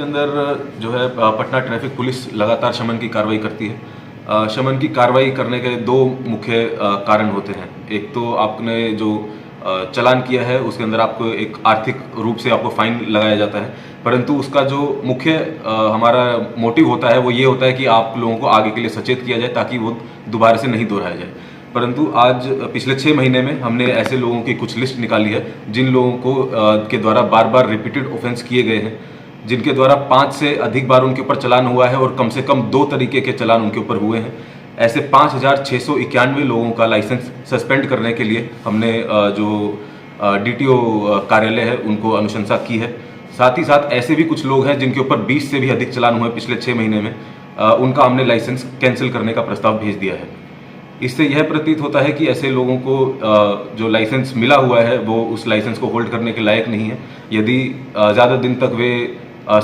अंदर जो है पटना ट्रैफिक पुलिस लगातार शमन की कार्रवाई करती है। शमन की कार्रवाई करने के दो मुख्य कारण होते हैं। एक तो आपने जो चालान किया है उसके अंदर आपको एक आर्थिक रूप से आपको फाइन लगाया जाता है, परंतु उसका जो मुख्य हमारा मोटिव होता है वो ये होता है कि आप लोगों को आगे के लिए सचेत किया जाए ताकि वो दोबारा से नहीं दोहराया जाए। परंतु आज पिछले 6 महीने में हमने ऐसे लोगों की कुछ लिस्ट निकाली है जिन लोगों को के द्वारा बार बार रिपीटेड ऑफेंस किए गए हैं, जिनके द्वारा 5 से अधिक बार उनके ऊपर चालान हुआ है और कम से कम 2 तरीके के चालान उनके ऊपर हुए हैं। ऐसे 5691 लोगों का लाइसेंस सस्पेंड करने के लिए हमने जो DTO कार्यालय है उनको अनुशंसा की है। साथ ही साथ ऐसे भी कुछ लोग हैं जिनके ऊपर 20 से भी अधिक चालान हुए पिछले 6 महीने में, उनका हमने लाइसेंस कैंसिल करने का प्रस्ताव भेज दिया है। इससे यह प्रतीत होता है कि ऐसे लोगों को जो लाइसेंस मिला हुआ है वो उस लाइसेंस को होल्ड करने के लायक नहीं है। यदि ज़्यादा दिन तक वे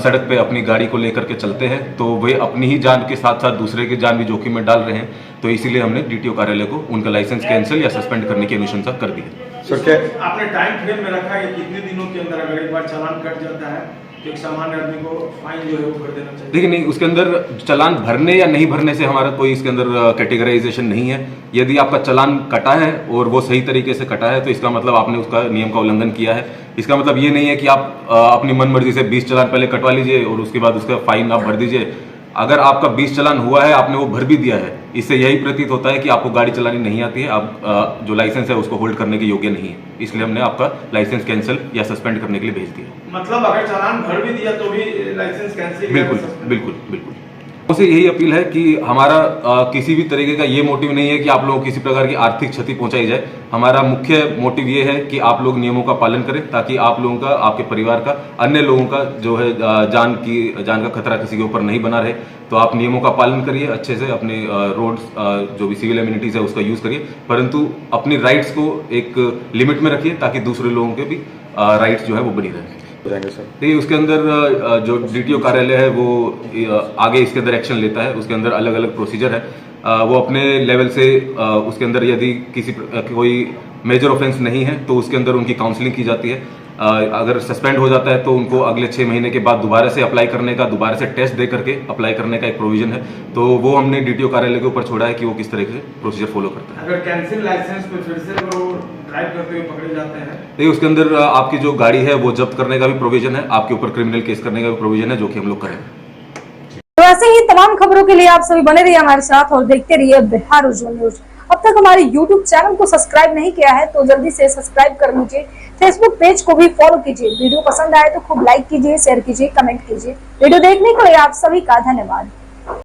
सड़क पे अपनी गाड़ी को लेकर के चलते हैं तो वे अपनी ही जान के साथ साथ दूसरे की जान भी जोखिम में डाल रहे हैं, तो इसीलिए हमने DTO कार्यालय को उनका लाइसेंस कैंसिल या सस्पेंड करने की अनुशंसा कर दी है। सर क्या आपने टाइम फ्रेम में रखा है कितने दिनों के अंदर अगर एक बार चालान कट जाता है तो एक सामान्य आदमी को फाइन जो है वो कर देना चाहिए? देखिए नहीं, उसके अंदर चालान भरने या नहीं भरने से हमारा कोई इसके अंदर कैटेगराइजेशन नहीं है। यदि आपका चालान कटा है और वो सही तरीके से कटा है तो इसका मतलब आपने उसका नियम का उल्लंघन किया है। इसका मतलब ये नहीं है कि आप अपनी मनमर्जी से 20 चालान पहले कटवा लीजिए और उसके बाद उसका फाइन आप भर दीजिए। अगर आपका 20 चालान हुआ है, आपने वो भर भी दिया है, इससे यही प्रतीत होता है कि आपको गाड़ी चलानी नहीं आती है, आप जो लाइसेंस है उसको होल्ड करने के योग्य नहीं है। इसलिए हमने आपका लाइसेंस कैंसिल या सस्पेंड करने के लिए भेज दिया। मतलब अगर चालान भर भी दिया तो भी लाइसेंस कैंसिल? बिल्कुल बिल्कुल बिल्कुल। उसे यही अपील है कि हमारा किसी भी तरीके का ये मोटिव नहीं है कि आप लोगों को किसी प्रकार की आर्थिक क्षति पहुंचाई जाए। हमारा मुख्य मोटिव ये है कि आप लोग नियमों का पालन करें ताकि आप लोगों का, आपके परिवार का, अन्य लोगों का जो है जान का खतरा किसी के ऊपर नहीं बना रहे। तो आप नियमों का पालन करिए, अच्छे से अपने रोड्स जो भी सिविल एमिनिटीज है उसका यूज करिए, परंतु अपनी राइट्स को एक लिमिट में रखिए ताकि दूसरे लोगों के भी राइट्स जो है वो बनी रहे। देखिए उसके अंदर जो DTO कार्यालय है वो आगे इसके अंदर एक्शन लेता है। उसके अंदर अलग अलग प्रोसीजर है। वो अपने लेवल से उसके अंदर यदि कोई मेजर ऑफेंस नहीं है तो उसके अंदर उनकी काउंसलिंग की जाती है। अगर सस्पेंड हो जाता है तो उनको अगले 6 महीने के बाद दोबारा से अप्लाई करने का, दोबारा से टेस्ट दे करके अप्लाई करने का एक प्रोविजन है। तो वो हमने DTO कार्यालय के ऊपर छोड़ा है कि वो किस तरह से प्रोसीजर फॉलो करता है। अगर कैंसिल लाइसेंस पे फिर से वो ड्राइव करते हुए पकड़े जाते हैं देखिए उसके अंदर आपकी जो गाड़ी है वो जब्त करने का भी प्रोविजन है, आपके ऊपर क्रिमिनल केस करने का भी प्रोविजन है, जो कि हम लोग करेंगे। तो ऐसे ही तमाम खबरों के लिए आप सभी बने रहिए हमारे साथ और देखते रहिए बिहार उज्जवल न्यूज। अब तक हमारे YouTube चैनल को सब्सक्राइब नहीं किया है तो जल्दी से सब्सक्राइब कर लीजिए। फेसबुक पेज को भी फॉलो कीजिए। वीडियो पसंद आए तो खूब लाइक कीजिए, शेयर कीजिए, कमेंट कीजिए। वीडियो देखने के लिए आप सभी का धन्यवाद।